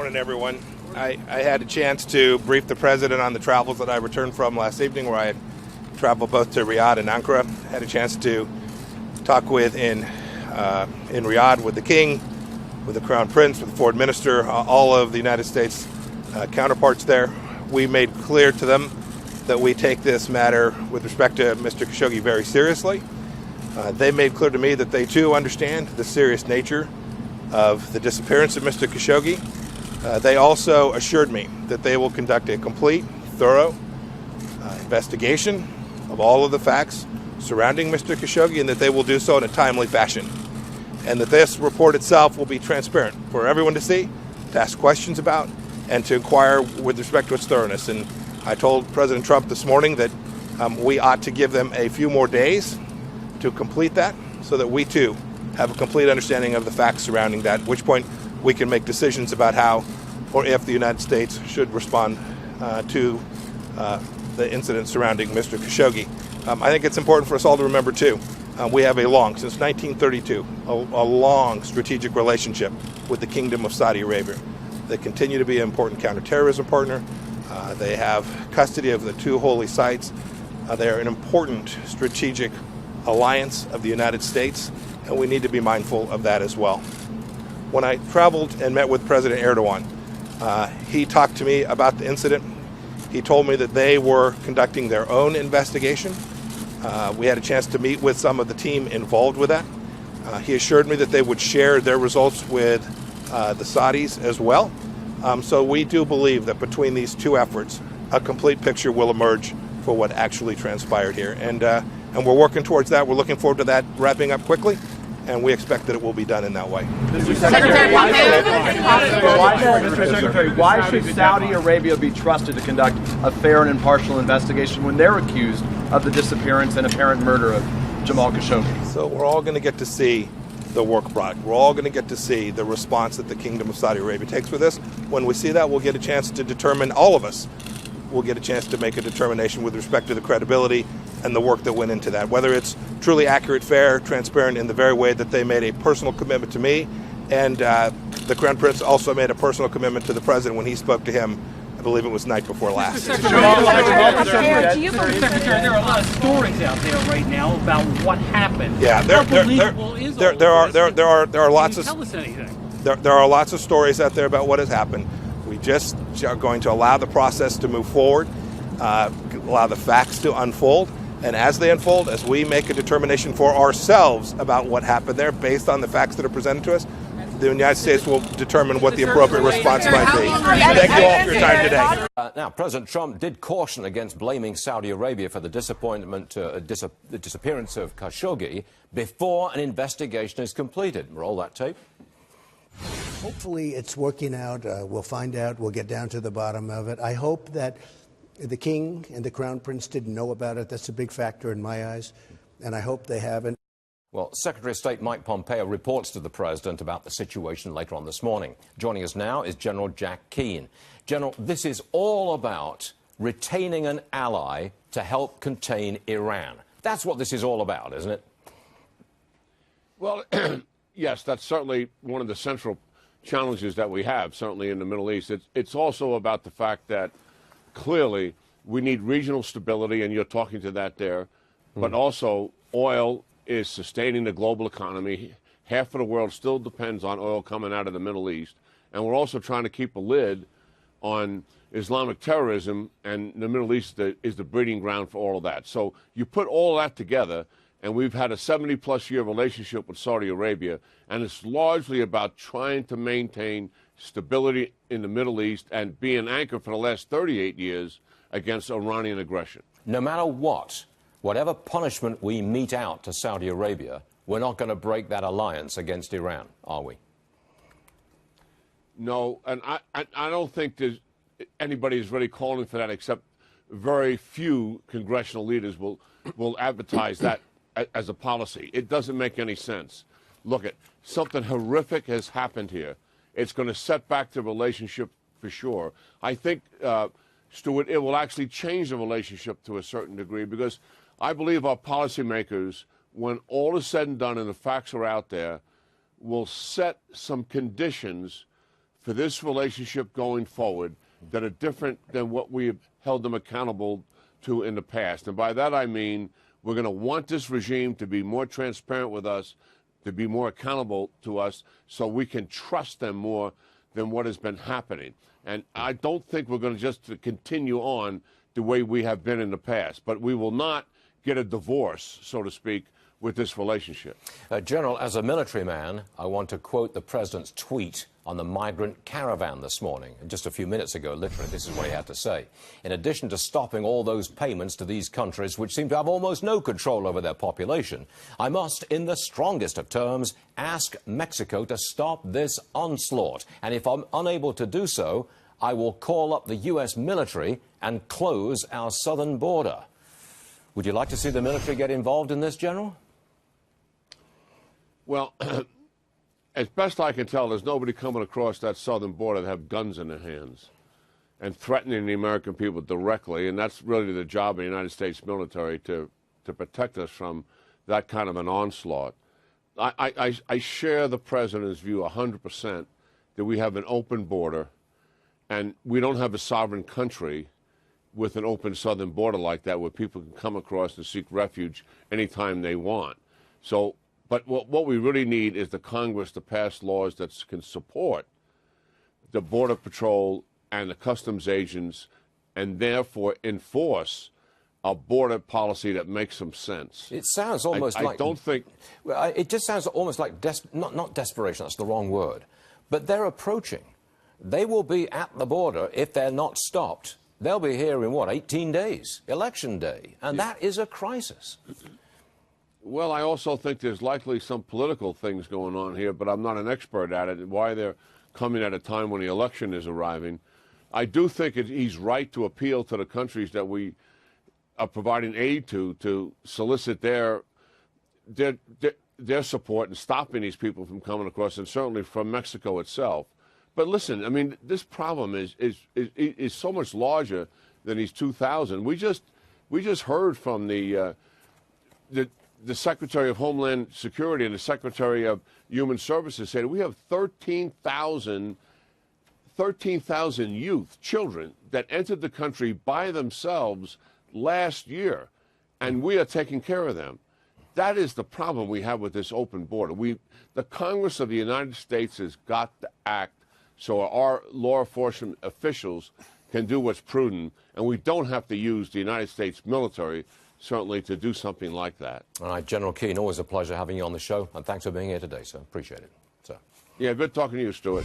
Morning, everyone. I had a chance to brief the president on the travels that I returned from last evening, where I had traveled both to Riyadh and Ankara. Had a chance to talk with in Riyadh with the king, with the crown prince, with the foreign minister, all of the United States counterparts there. We made clear to them that we take this matter with respect to Mr. Khashoggi very seriously. They made clear to me that they too understand the serious nature of the disappearance of Mr. Khashoggi. They also assured me that they will conduct a complete, thorough investigation of all of the facts surrounding Mr. Khashoggi, and that they will do so in a timely fashion. And that this report itself will be transparent for everyone to see, to ask questions about, and to inquire with respect to its thoroughness. And I told President Trump this morning that we ought to give them a few more days to complete that, so that we too have a complete understanding of the facts surrounding that, at which point we can make decisions about how or if the United States should respond to the incident surrounding Mr. Khashoggi. I think it's important for us all to remember, too, we have a long, since 1932, a long strategic relationship with the Kingdom of Saudi Arabia. They continue to be an important counterterrorism partner. They have custody of the two holy sites. They are an important strategic alliance of the United States, and we need to be mindful of that as well. When I traveled and met with President Erdogan, he talked to me about the incident. He told me that they were conducting their own investigation. We had a chance to meet with some of the team involved with that. He assured me that they would share their results with the Saudis as well. So we do believe that between these two efforts, a complete picture will emerge for what actually transpired here. And we're working towards that. We're looking forward to that wrapping up quickly, and we expect that it will be done in that way. Mr. Secretary, why should Saudi Arabia be trusted to conduct a fair and impartial investigation when they're accused of the disappearance and apparent murder of Jamal Khashoggi? So we're all going to get to see the work product. We're all going to get to see the response that the Kingdom of Saudi Arabia takes for this. When we see that, we'll get a chance to determine, all of us will get a chance to make a determination with respect to the credibility and the work that went into that, whether it's truly accurate, fair, transparent in the very way that they made a personal commitment to me. And the Crown Prince also made a personal commitment to the President when he spoke to him, I believe it was night before last. Secretary, there are a lot of stories out there right now about what happened. Yeah, there are lots of. Tell us anything. There are lots of stories out there about what has happened. We just are going to allow the process to move forward, allow the facts to unfold, and as they unfold, as we make a determination for ourselves about what happened there based on the facts that are presented to us, the United States will determine what the appropriate response might be. Thank you all for your time today. Now, President Trump did caution against blaming Saudi Arabia for the disappearance of Khashoggi before an investigation is completed. Roll that tape. Hopefully it's working out. We'll find out. We'll get down to the bottom of it. I hope that the King and the Crown Prince didn't know about it. That's a big factor in my eyes, and I hope they haven't. Well, Secretary of State Mike Pompeo reports to the President about the situation later on this morning. Joining us now is General Jack Keane. General, this is all about retaining an ally to help contain Iran. That's what this is all about, isn't it? Well, yes, that's certainly one of the central challenges that we have, certainly in the Middle East. It's also about the fact that clearly we need regional stability, and you're talking to that there, but also oil is sustaining the global economy. Half of the world still depends on oil coming out of the Middle East, and we're also trying to keep a lid on Islamic terrorism, and the Middle East is the breeding ground for all of that. So you put all that together, and we've had a 70-plus year relationship with Saudi Arabia, and it's largely about trying to maintain stability in the Middle East and be an anchor for the last 38 years against Iranian aggression. No matter what, whatever punishment we mete out to Saudi Arabia, we're not going to break that alliance against Iran, are we? No, and I don't think there's anybody is really calling for that, except very few congressional leaders will advertise that as a policy. It doesn't make any sense. Look, something horrific has happened here. It's going to set back the relationship for sure. I think, Stuart, it will actually change the relationship to a certain degree, because I believe our policymakers, when all is said and done and the facts are out there, will set some conditions for this relationship going forward that are different than what we have held them accountable to in the past. And by that I mean we're going to want this regime to be more transparent with us, to be more accountable to us, so we can trust them more than what has been happening. And I don't think we're going to just continue on the way we have been in the past. But we will not get a divorce, so to speak, with this relationship. General, as a military man, I want to quote the president's tweet on the migrant caravan this morning. Just a few minutes ago, literally, this is what he had to say. In addition to stopping all those payments to these countries which seem to have almost no control over their population, I must, in the strongest of terms, ask Mexico to stop this onslaught. And if I'm unable to do so, I will call up the U.S. military and close our southern border. Would you like to see the military get involved in this, General? Well, as best I can tell, there's nobody coming across that southern border that have guns in their hands and threatening the American people directly, and that's really the job of the United States military, to protect us from that kind of an onslaught. I share the president's view 100% that we have an open border, and we don't have a sovereign country with an open southern border like that where people can come across and seek refuge anytime they want. So, but what we really need is the Congress to pass laws that can support the Border Patrol and the customs agents and therefore enforce a border policy that makes some sense. It sounds almost like... I don't think... Well, it just sounds almost like... not desperation, that's the wrong word. But they're approaching. They will be at the border if they're not stopped. They'll be here in, what, 18 days? Election day. And that is a crisis. Well, I also think there's likely some political things going on here, but I'm not an expert at it, why they're coming at a time when the election is arriving. I do think he's right to appeal to the countries that we are providing aid to solicit their support in stopping these people from coming across, and certainly from Mexico itself. But listen, I mean, this problem is so much larger than these 2,000. We just heard from the Secretary of Homeland Security and the Secretary of Human Services say that we have 13,000 youth, children, that entered the country by themselves last year, and we are taking care of them. That is the problem we have with this open border. The Congress of the United States has got to act so our law enforcement officials can do what's prudent, and we don't have to use the United States military, certainly, to do something like that. All right, General Keane, always a pleasure having you on the show, and thanks for being here today, sir. Appreciate it, sir. Yeah, good talking to you, Stuart.